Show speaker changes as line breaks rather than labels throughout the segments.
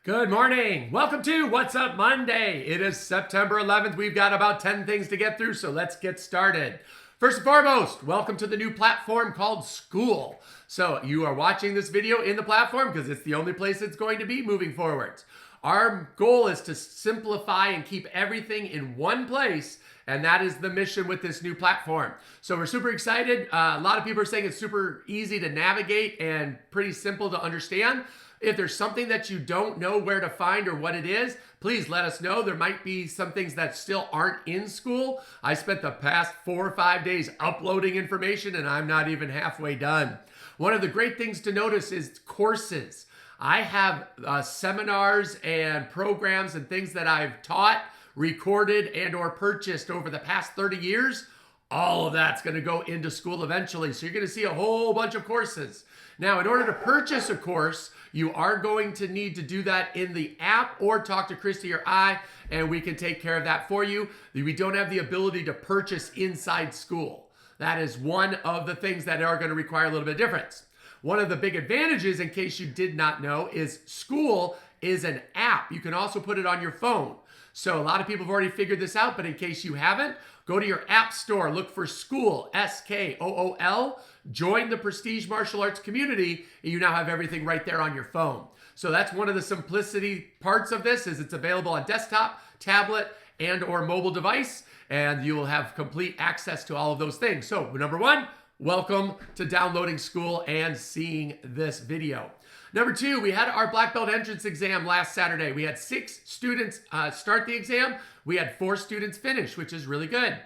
Good morning. Welcome to What's Up Monday. It is September 11th. We've got about 10 things to get through, so let's get started. First and foremost, welcome to the new platform called School. So you are watching this video in the platform because it's the only place it's going to be moving forward. Our goal is to simplify and keep everything in one place, and that is the mission with this new platform. So we're super excited. A lot of people are saying it's super easy to navigate and pretty simple to understand. If there's something that you don't know where to find or what it is, please let us know. There might be some things that still aren't in School. I spent the past 4 or 5 days uploading information and I'm not even halfway done. One of the great things to notice is courses. I have seminars and programs and things that I've taught, recorded, and or purchased over the past 30 years. All of that's going to go into School eventually. So you're going to see a whole bunch of courses. Now, in order to purchase a course, you are going to need to do that in the app or talk to Christy or I, and we can take care of that for you. We don't have the ability to purchase inside School. That is one of the things that are going to require a little bit of difference. One of the big advantages, in case you did not know, is School is an app. You can also put it on your phone. So a lot of people have already figured this out, but in case you haven't, go to your app store, look for School, S-K-O-O-L, join the Prestige Martial Arts community, and you now have everything right there on your phone. So that's one of the simplicity parts of this, is it's available on desktop, tablet, and or mobile device, and you will have complete access to all of those things. So number one, welcome to downloading School and seeing this video. Number two, we had our black belt entrance exam last Saturday. We had 6 students start the exam. We had 4 students finish, which is really good.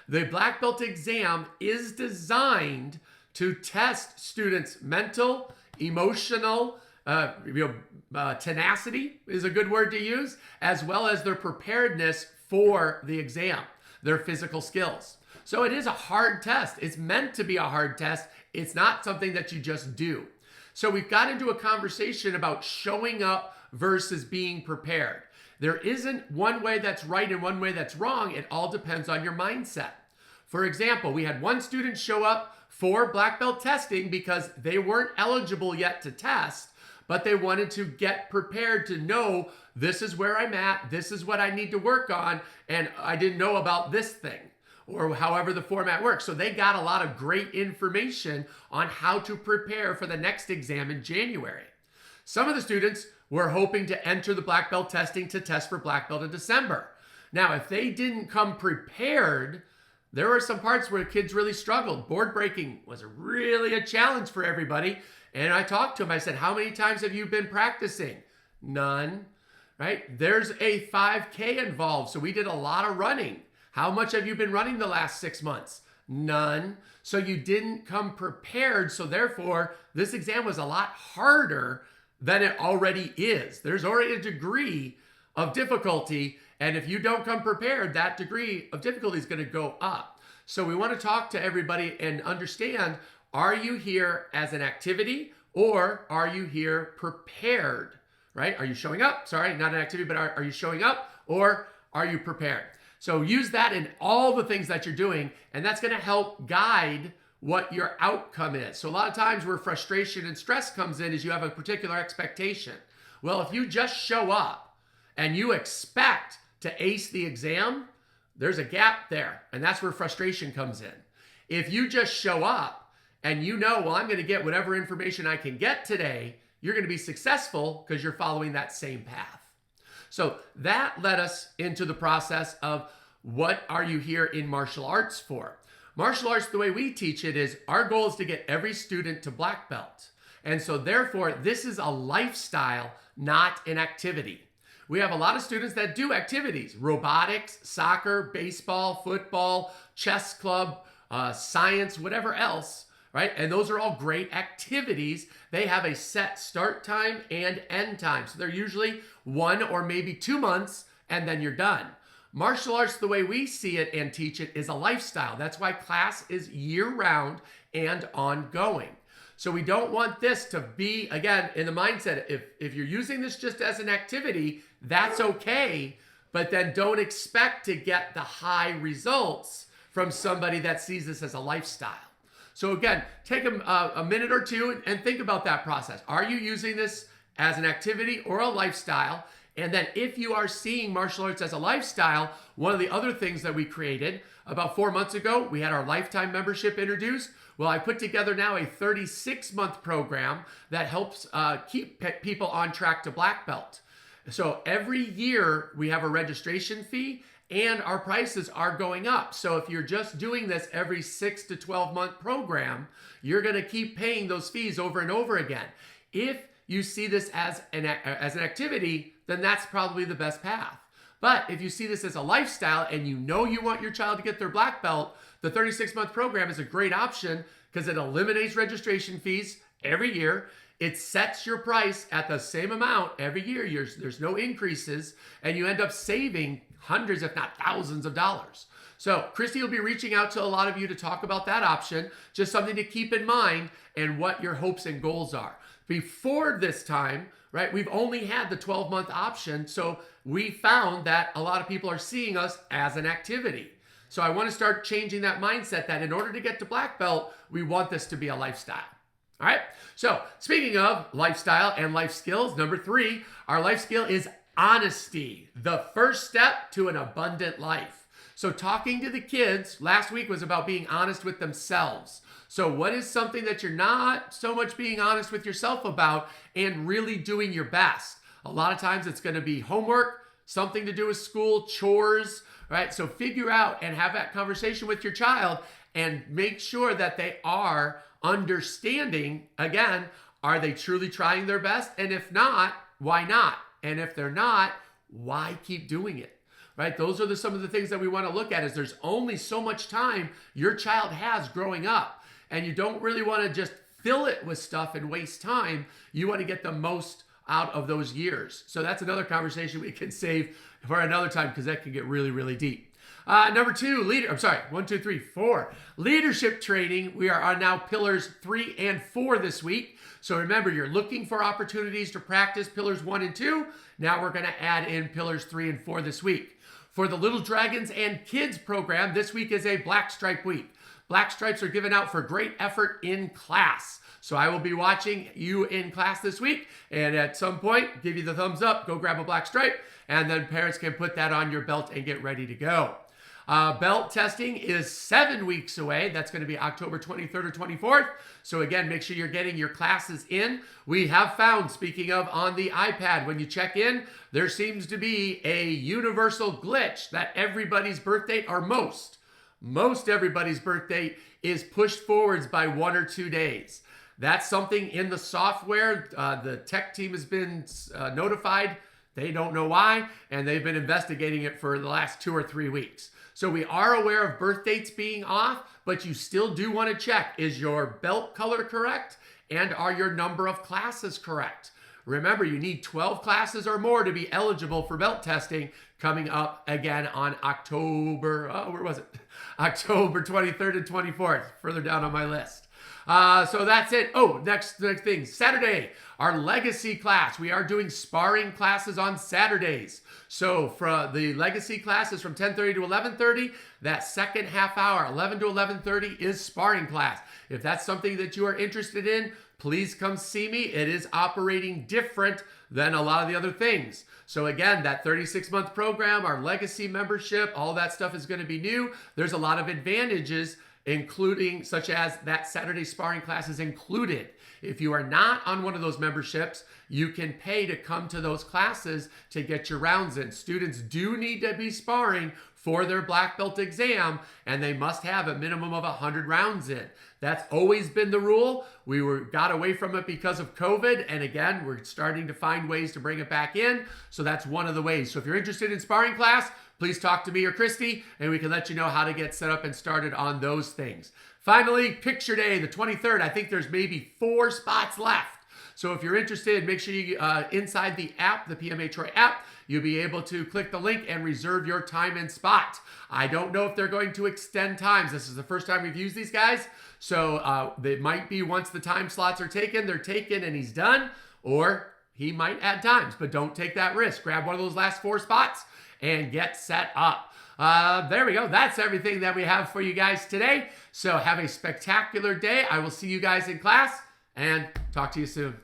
The black belt exam is designed to test students' mental, emotional, tenacity is a good word to use, as well as their preparedness for the exam, their physical skills. So it is a hard test. It's meant to be a hard test. It's not something that you just do. So we've got into a conversation about showing up versus being prepared. There isn't one way that's right and one way that's wrong. It all depends on your mindset. For example, we had one student show up for black belt testing because they weren't eligible yet to test, but they wanted to get prepared to know this is where I'm at, this is what I need to work on, and I didn't know about this thing, or however the format works. So they got a lot of great information on how to prepare for the next exam in January. Some of the students were hoping to enter the black belt testing to test for black belt in December. Now, if they didn't come prepared, there were some parts where kids really struggled. Board breaking was really a challenge for everybody. And I talked to them, I said, how many times have you been practicing? None, right? There's a 5K involved, so we did a lot of running. How much have you been running the last 6 months? None. So you didn't come prepared. So therefore, this exam was a lot harder than it already is. There's already a degree of difficulty. And if you don't come prepared, that degree of difficulty is going to go up. So we want to talk to everybody and understand, are you here as an activity or are you here prepared, right? Are you showing up? Sorry, not an activity, but are you showing up or are you prepared? So use that in all the things that you're doing, and that's going to help guide what your outcome is. So a lot of times where frustration and stress comes in is you have a particular expectation. Well, if you just show up and you expect to ace the exam, there's a gap there, and that's where frustration comes in. If you just show up and you know, well, I'm going to get whatever information I can get today, you're going to be successful because you're following that same path. So that led us into the process of what are you here in martial arts for? Martial arts, the way we teach it, is our goal is to get every student to black belt. And so therefore, this is a lifestyle, not an activity. We have a lot of students that do activities: robotics, soccer, baseball, football, chess club, science, whatever else, right? And those are all great activities. They have a set start time and end time. So they're usually 1 or maybe 2 months, and then you're done. Martial arts, the way we see it and teach it, is a lifestyle. That's why class is year-round and ongoing. So we don't want this to be, again, in the mindset, if you're using this just as an activity, that's okay, but then don't expect to get the high results from somebody that sees this as a lifestyle. So again, take a minute or two and think about that process. Are you using this as an activity or a lifestyle. And then if you are seeing martial arts as a lifestyle, one of the other things that we created about 4 months ago, we had our lifetime membership introduced. Well, I put together now a 36-month program that helps keep people on track to black belt. So every year we have a registration fee and our prices are going up. So if you're just doing this every 6 to 12 month program, you're going to keep paying those fees over and over again. If you see this as an activity, then that's probably the best path. But if you see this as a lifestyle and you know you want your child to get their black belt, the 36-month program is a great option because it eliminates registration fees every year. It sets your price at the same amount every year. There's no increases, and you end up saving hundreds, if not thousands of dollars. So Christy will be reaching out to a lot of you to talk about that option, just something to keep in mind and what your hopes and goals are. Before this time, right, we've only had the 12-month option, so we found that a lot of people are seeing us as an activity. So I want to start changing that mindset that in order to get to black belt, we want this to be a lifestyle. All right. So speaking of lifestyle and life skills, number 3, our life skill is honesty, the first step to an abundant life. So talking to the kids last week was about being honest with themselves. So what is something that you're not so much being honest with yourself about and really doing your best? A lot of times it's going to be homework, something to do with school, chores, right? So figure out and have that conversation with your child and make sure that they are understanding, again, are they truly trying their best? And if not, why not? And if they're not, why keep doing it? Right? Those are some of the things that we want to look at is there's only so much time your child has growing up. And you don't really want to just fill it with stuff and waste time. You want to get the most out of those years. So that's another conversation we can save for another time because that can get really, really deep. Number 2, 1, 2, 3, 4. Leadership training. We are on now pillars 3 and 4 this week. So remember, you're looking for opportunities to practice pillars 1 and 2. Now we're going to add in pillars 3 and 4 this week. For the Little Dragons and Kids program, this week is a Black Stripe week. Black Stripes are given out for great effort in class. So I will be watching you in class this week, and at some point, give you the thumbs up, go grab a Black Stripe, and then parents can put that on your belt and get ready to go. Belt testing is 7 weeks away. That's going to be October 23rd or 24th. So again, make sure you're getting your classes in. We have found, speaking of on the iPad, when you check in, there seems to be a universal glitch that everybody's birth date, or most everybody's birth date, is pushed forwards by 1 or 2 days. That's something in the software. The tech team has been notified. They don't know why, and they've been investigating it for the last 2 or 3 weeks. So we are aware of birth dates being off, but you still do want to check, is your belt color correct? And are your number of classes correct? Remember, you need 12 classes or more to be eligible for belt testing coming up again on October 23rd and 24th, further down on my list. So that's it. Oh, next thing, Saturday, our legacy class. We are doing sparring classes on Saturdays. So for the legacy classes from 10:30 to 11:30, that second half hour, 11 to 11:30 is sparring class. If that's something that you are interested in, please come see me. It is operating different than a lot of the other things. So again, that 36-month program, our legacy membership, all that stuff is going to be new. There's a lot of advantages, including such as that Saturday sparring class is included. If you are not on one of those memberships, you can pay to come to those classes to get your rounds in. Students do need to be sparring for their black belt exam, and they must have a minimum of 100 rounds in. That's always been the rule. We got away from it because of COVID, and again, we're starting to find ways to bring it back in. So that's one of the ways. So if you're interested in sparring class, please talk to me or Christy, and we can let you know how to get set up and started on those things. Finally, picture day, the 23rd. I think there's maybe 4 spots left. So if you're interested, make sure you, inside the app, the PMA Troy app, you'll be able to click the link and reserve your time and spot. I don't know if they're going to extend times. This is the first time we've used these guys. So they might be, once the time slots are taken, they're taken and he's done, or he might add times, but don't take that risk. Grab one of those last 4 spots and get set up. There we go. That's everything that we have for you guys today. So have a spectacular day. I will see you guys in class and talk to you soon.